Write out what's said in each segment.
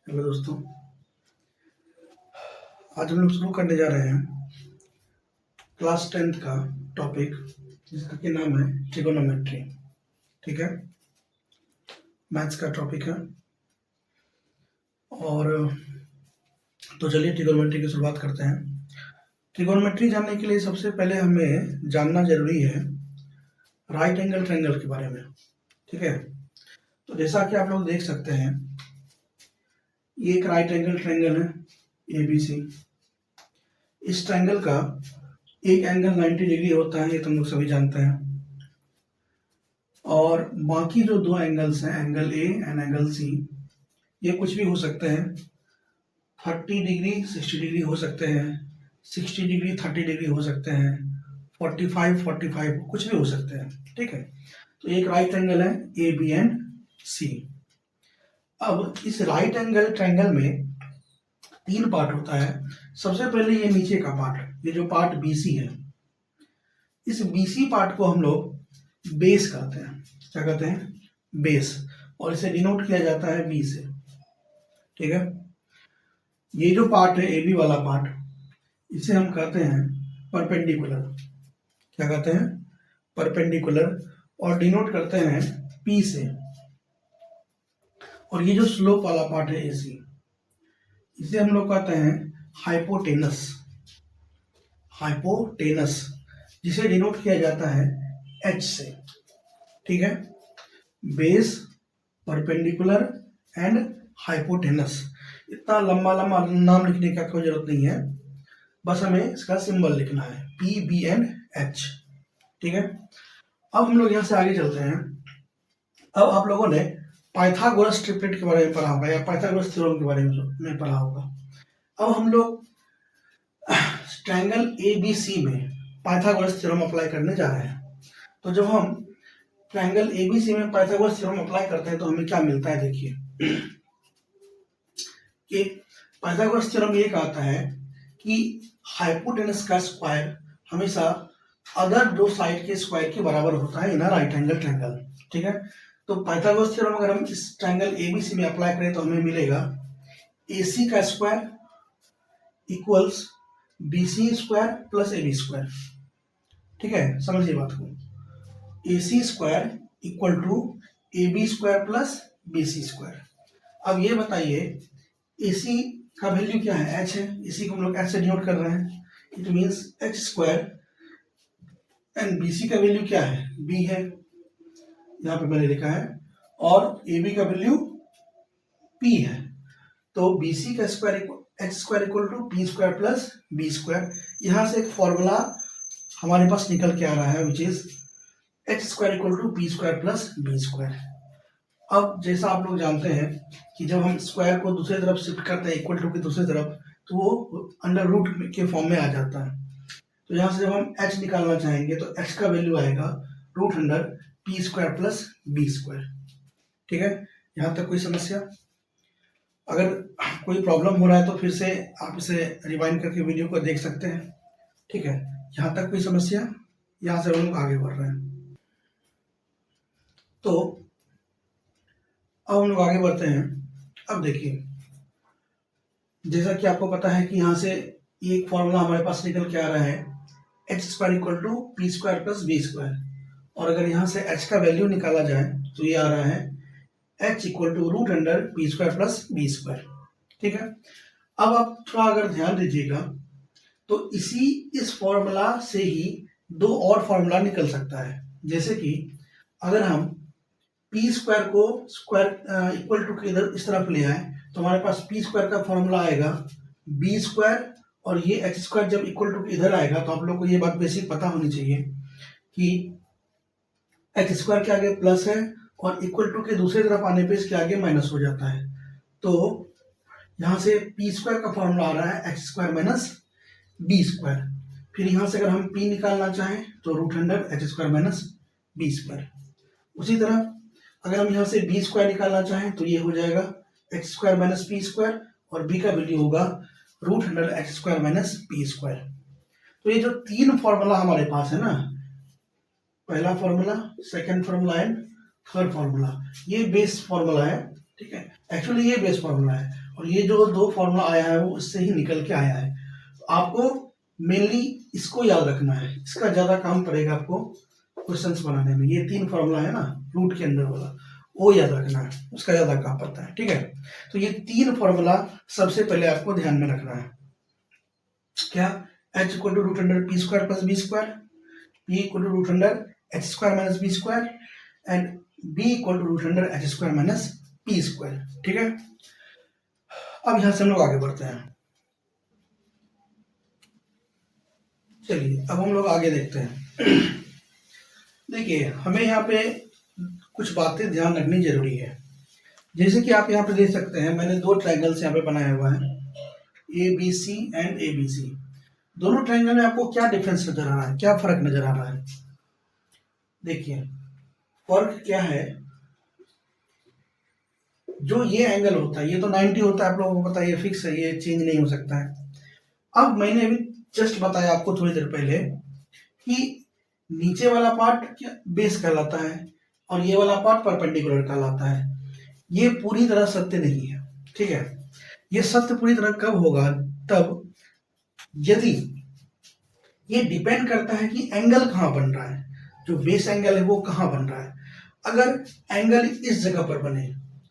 Hello दोस्तों, आज हम लोग शुरू करने जा रहे हैं क्लास 10th का टॉपिक जिसका कि नाम है ट्रिगोनोमेट्री। ठीक है, मैथ्स का टॉपिक है। और तो चलिए ट्रिगोनोमेट्री की शुरुआत करते हैं। ट्रिगोनोमेट्री जानने के लिए सबसे पहले हमें जानना जरूरी है राइट एंगल ट्रायंगल के बारे में। ठीक है, तो जैसा कि आप लोग देख सकते हैं, ये एक राइट एंगल ट्रायंगल है ABC। इस ट्रायंगल का एक एंगल 90 डिग्री होता है, ये तुम लोग सभी जानते हैं। और बाकी जो दो एंगल्स हैं, angle A and angle C, ये कुछ भी हो सकते हैं। 30 डिग्री 60 डिग्री हो सकते हैं, 60 डिग्री 30 डिग्री हो सकते हैं, 45 कुछ भी हो सकते हैं। ठीक है, तो एक राइट एंगल है AB एंड C। अब इस राइट एंगल ट्रायंगल में 3 पार्ट होता है। सबसे पहले ये नीचे का पार्ट, ये जो पार्ट BC है, इस BC पार्ट को हम लोग बेस कहते हैं। क्या कहते हैं? बेस। और इसे डिनोट किया जाता है B से। ठीक है, ये जो पार्ट है AB वाला पार्ट, इसे हम कहते हैं परपेंडिकुलर। क्या कहते हैं? परपेंडिकुलर। और डिनोट करते हैं P से। और ये जो स्लोप वाला पार्ट है AC, इसे हम लोग कहते हैं हाइपोटेनस। हाइपोटेनस, जिसे डिनोट किया जाता है H से। ठीक है, बेस, परपेंडिकुलर एंड हाइपोटेनस। इतना लंबा लंबा नाम लिखने का कोई जरूरत नहीं है, बस हमें इसका सिंबल लिखना है PBNH। ठीक है, अब हम लोग यहाँ से आगे चलते हैं। अब आप लोगों ने पाइथागोरस ट्रिपलेट के बारे में पढ़ा होगा या पाइथागोरस थ्योरम के बारे में पढ़ा होगा। अब हम लोग ट्रायंगल ABC में पाइथागोरस थ्योरम अप्लाई करने जा रहे हैं। तो जब हम ट्रायंगल ABC में पाइथागोरस थ्योरम अप्लाई करते हैं तो हमें क्या मिलता है, देखिए कि पाइथागोरस थ्योरम ये कहता है कि हाइपोटेनस का स्क्वायर हमेशा अदर दो साइड के स्क्वायर के बराबर होता है इन अ राइट एंगल ट्रायंगल। ठीक है, तो पाइथागोरस थ्योरम अगर हम इस ट्रायंगल ABC में अप्लाई करें तो हमें मिलेगा AC का square equals BC square plus AB square. ठीक है, समझिए बात को। AC square equal to AB square plus BC square. अब ये बताइए AC का वैल्यू क्या है? H है। इसी को हम लोग H से डिनोट कर रहे हैं। It means H square and BC का वैल्यू क्या है? B है, यहाँ पे मैंने लिखा है। और AB का वैल्यू P है। तो BC का square H square equal to P square plus B square. यहाँ से एक फॉर्मूला हमारे पास निकल के आ रहा है, which is H square equal to P square plus B square. अब जैसा आप लोग जानते हैं कि जब हम स्क्वायर को दूसरी तरफ शिफ्ट करते हैं, इक्वल टू की दूसरी तरफ, तो वो अंडर रूट के फॉर्म में आ जाता है। तो यहाँ से जब हम H निकालना चाहेंगे तो H का वैल्यू आएगा root under P square plus B square. ठीक है, यहाँ तक कोई समस्या? अगर कोई प्रॉब्लम हो रहा है तो फिर से आप इसे रिवाइंड करके वीडियो को देख सकते हैं। ठीक है, यहाँ तक कोई समस्या? यहाँ से हम लोग आगे बढ़ रहे हैं। तो अब हम लोग आगे बढ़ते हैं। अब देखिए, जैसा कि आपको पता है कि यहाँ से एक फॉर्मूला हमारे पास निकल के आ रहा है H square equal to P square plus B square. और अगर यहाँ से H का वैल्यू निकाला जाए तो ये आ रहा है H equal to root under P square plus B square. ठीक है, अब आप थोड़ा अगर ध्यान दीजिएगा तो इस फॉर्मूला से ही दो और फॉर्मूला निकल सकता है। जैसे कि अगर हम P स्क्वायर को स्क्वायर इक्वल टू के इधर इस तरफ ले आए तो हमारे पास P स्क्वायर का फॉर्मूला आएगा B स्क्वायर, और ये H स्क्वायर जब इक्वल टू इधर आएगा तो आप लोग को ये बात बेसिक पता होनी चाहिए कि H स्क्वायर के आगे प्लस है और इक्वल टू के दूसरी तरफ आने पे इसके आगे माइनस हो जाता है। तो यहाँ से P स्क्वायर का फॉर्मूला आ रहा है H square minus B square. फिर यहाँ से अगर हम P निकालना चाहें तो root under H square minus B square. उसी तरह अगर हम यहाँ से B स्क्वायर निकालना चाहें तो ये हो जाएगा H square minus P square, और B का वैल्यू होगा root under H square minus P square. तो ये जो तीन फॉर्मूला हमारे पास है ना, पहला formula, second formula and third formula, ये बेस फॉर्मूला है। ठीक है, एक्चुअली ये बेस फॉर्मूला है। और ये जो दो फॉर्मूला आया है वो इससे ही निकल के आया है। आपको मेनली इसको याद रखना है, इसका ज्यादा काम पड़ेगा आपको क्वेश्चंस बनाने में। ये 3 फॉर्मूला है ना रूट के अंदर वाला, वो याद रखना है, उसका ज्यादा काम पड़ता है। ठीक है, तो ये 3 फॉर्मूला सबसे पहले आपको ध्यान में रखना है। क्या? h equal to root under P square plus B square, p equal to root under H square minus B square and b equal to root under H square minus P square. ठीक है, अब यहां से हम लोग आगे बढ़ते हैं। चलिए अब हम लोग आगे देखते हैं। देखिए हमें यहाँ पे कुछ बातें ध्यान रखनी जरूरी है। जैसे कि आप यहाँ पे देख सकते हैं, मैंने 2 ट्रायंगल्स यहाँ पे बनाया हुआ है, A B C and A B C. दोनों ट्रायंगल में आपको क्या डिफरेंस नजर आ रहा है, क्या फर्क नजर आ रहा है? देखिए फर्क क्या है, जो ये एंगल होता है ये तो 90 होता है, आप लोगों को पता है, ये फिक्स है, ये चेंज नहीं हो सकता है। अब मैंने अभी जस्ट बताया आपको थोड़ी देर पहले कि नीचे वाला पार्ट क्या बेस कहलाता है और ये वाला पार्ट परपेंडिकुलर कहलाता है। ये पूरी तरह सत्य नहीं है। ठीक है, ये सत्य पूरी तरह कब होगा? तब यदि ये डिपेंड करता है कि एंगल कहाँ बन रहा है, जो बेस एंगल है वो कहाँ बन रहा है। अगर एंगल इस जगह पर बने,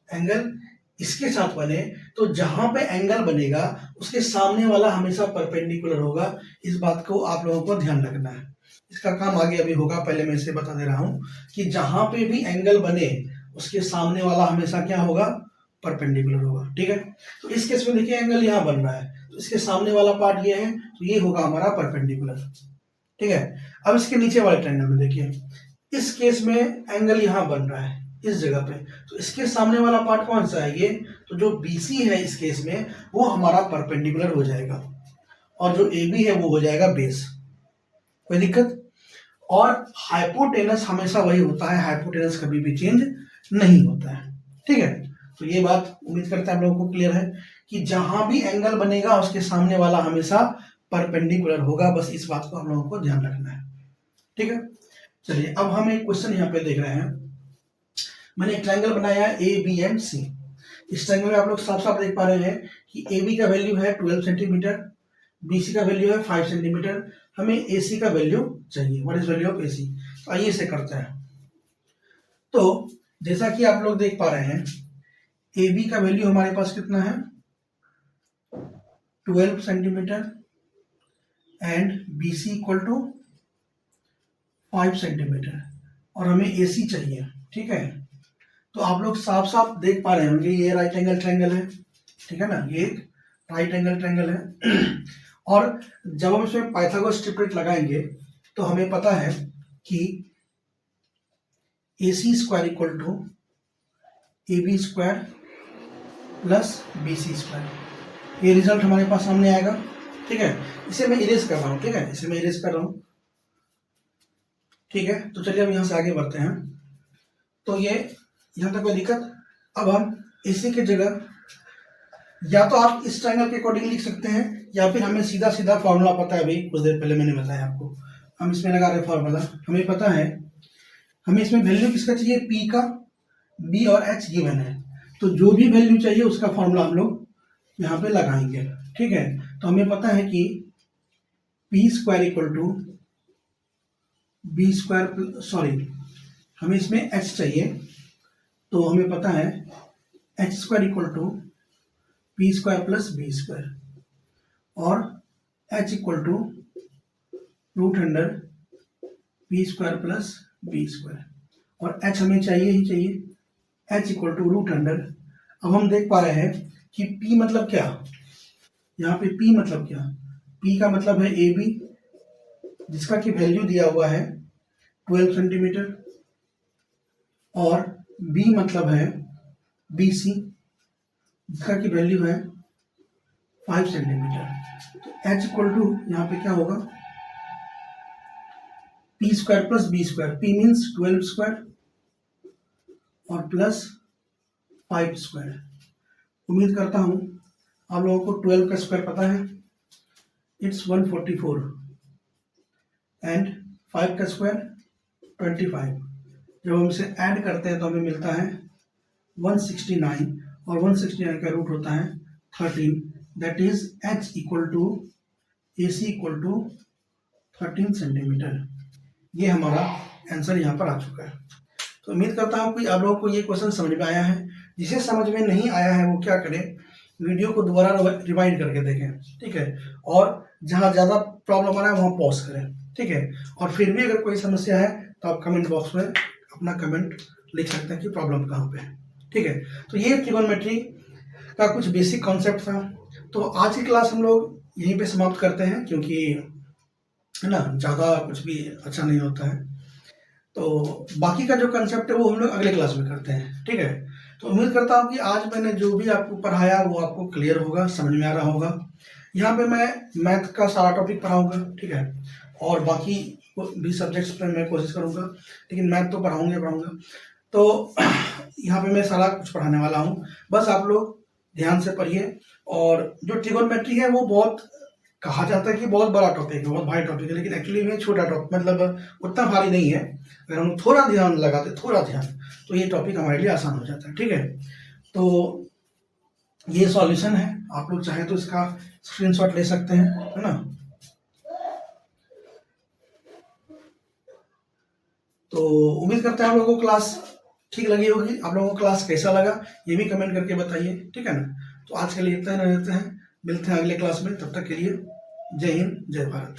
एंगल इसके साथ बने, तो जहां पे एंगल बनेगा उसके सामने वाला हमेशा परपेंडिकुलर होगा। इस बात को आप लोगों को ध्यान रखना है। इसका काम आगे अभी होगा, पहले मैं इसे बता दे रहा हूं कि जहां पे भी एंगल बने उसके सामने वाला हमेशा क्या होगा? परपेंडिकुलर होगा। ठीक है, तो इस केस में देखिए एंगल यहाँ बन रहा है, तो इसके सामने वाला पार्ट ये है, तो ये होगा हमारा परपेंडिकुलर। ठीक है, अब इसके नीचे वाले ट्रायंगल में देखिए, इस केस में एंगल यहाँ बन रहा है इस जगह पे, तो इसके सामने वाला पार्ट कौन सा है? ये तो जो BC है इस केस में वो हमारा परपेंडिकुलर हो जाएगा और जो AB है वो हो जाएगा बेस। कोई दिक्कत? और हाइपोटेनस हमेशा वही होता है, हाइपोटेनस कभी भी चेंज नहीं होता है। ठीक है, तो ये बात उम्मीद करते हैं आप लोगों को क्लियर है कि जहां भी एंगल बनेगा उसके सामने वाला हमेशा परपेंडिकुलर होगा। बस इस बात को आप लोगों को ध्यान रखना है। ठीक है, चलिए अब हम एक क्वेश्चन यहाँ पे देख रहे हैं। मैंने एक ट्रायंगल बनाया है ए बी एंड सी। इस ट्रायंगल में आप लोग साफ साफ देख पा रहे हैं कि ए बी का वैल्यू है 12 सेंटीमीटर, बी सी का वैल्यू है 5 सेंटीमीटर, हमें ए सी का वैल्यू चाहिए। व्हाट इज वैल्यू ऑफ ए सी? तो आइए इसे करते हैं। तो जैसा कि आप लोग देख पा रहे हैं, ए बी का वैल्यू हमारे पास कितना है? 12 centimetre and B C equal to 5 centimetre और हमें ए सी चाहिए। ठीक है, तो आप लोग साफ साफ देख पा रहे होंगे ये राइट एंगल ट्रायंगल है। ठीक है ना, ये एक राइट एंगल ट्रायंगल है। और जब हम इसमें पाइथागोरस ट्रिपलेट लगाएंगे तो हमें पता है कि A C square equal to A B square plus B C square, ये रिजल्ट हमारे पास सामने आएगा। ठीक है, इसे मैं इरेज कर रहा हूँ। ठीक है, इसे मैं इरेज कर रहा हूँ। ठीक है, तो चलिए अब यहाँ से आगे बढ़ते हैं। तो ये यहाँ तक कोई दिक्कत? अब हम इसी की जगह या तो आप इस ट्रायंगल के अकॉर्डिंग लिख सकते हैं या फिर हमें सीधा सीधा फॉर्मूला पता है, अभी कुछ देर पहले मैंने बताया आपको। हम इसमें लगा रहे फॉर्मूला, हमें पता है, हमें इसमें वैल्यू किसका चाहिए? P का, B और H गिवन है, तो जो भी वैल्यू चाहिए उसका फॉर्मूला हम लोग यहाँ पे लगाएंगे। ठीक है, तो हमें पता है कि P square equal to B square, sorry हमें इसमें H चाहिए, तो हमें पता है H square equal to P square plus B square और H equal to root under P square plus B square और H हमें चाहिए ही चाहिए, H equal to root under. अब हम देख पा रहे हैं कि P मतलब क्या, यहाँ पे P मतलब क्या? P का मतलब है ए बी, जिसका कि वैल्यू दिया हुआ है 12 सेंटीमीटर, और B मतलब है बी सी, जिसका की वैल्यू है 5 सेंटीमीटर। तो H इक्वल टू यहाँ पे क्या होगा? P square plus B square, P means 12 square और प्लस 5 स्क्वायर। उम्मीद करता हूँ आप लोगों को 12 का स्क्वायर पता है, इट्स 144 एंड 5 का स्क्वायर 25। जब हम इसे ऐड करते हैं तो हमें मिलता है 169 और 169 का रूट होता है 13, that is h equal to AC equal to 13 centimetre. ये हमारा आंसर यहाँ पर आ चुका है। तो उम्मीद करता हूँ कि आप लोगों को ये क्वेश्चन समझ में आया है। जिसे समझ में नहीं आया है वो क्या करे, वीडियो को दोबारा रिवाइंड करके देखें, ठीक है, और जहाँ ज़्यादा प्रॉब्लम आ रहा है वहाँ पॉज करें, ठीक है। और फिर भी अगर कोई समस्या है तो आप कमेंट बॉक्स में अपना कमेंट लिख सकते हैं कि प्रॉब्लम कहाँ पे है, ठीक है। तो ये ट्रिगोनोमेट्री का कुछ बेसिक कॉन्सेप्ट था। तो आज की क्लास हम लोग यहीं पे समाप्त करते हैं, क्योंकि है ना, ज़्यादा कुछ भी अच्छा नहीं होता है। तो बाकी का जो कंसेप्ट है वो हम लोग अगले क्लास में करते हैं, ठीक है। तो उम्मीद करता हूँ कि आज मैंने जो भी आपको पढ़ाया वो आपको क्लियर होगा, समझ में आ रहा होगा। यहाँ पे मैं मैथ का सारा टॉपिक पढ़ाऊँगा, ठीक है, और बाकी भी सब्जेक्ट्स पर मैं कोशिश करूँगा, लेकिन मैथ तो पढ़ाऊँगा। तो यहाँ पे मैं सारा कुछ पढ़ाने वाला हूँ, बस आप लोग ध्यान से पढ़िए। और जो ट्रिगोनोमेट्री है वो बहुत कहा जाता है कि बहुत बड़ा टॉपिक है, बहुत भारी टॉपिक है, लेकिन एक्चुअली में छोटा टॉपिक, मतलब उतना भारी नहीं है। अगर हम थोड़ा ध्यान लगाते, थोड़ा ध्यान, तो ये टॉपिक हमारे लिए आसान हो जाता है, ठीक है। तो ये सॉल्यूशन है, आप लोग चाहे तो इसका स्क्रीनशॉट ले सकते हैं, है ना। तो उम्मीद करते हैं आप लोगों को क्लास ठीक लगी होगी। आप लोगों को क्लास कैसा लगा ये भी कमेंट करके बताइए, ठीक है ना। तो आज के लिए इतना ही रहते हैं, मिलते हैं अगले क्लास में। तब तक के लिए जय हिंद, जय भारत।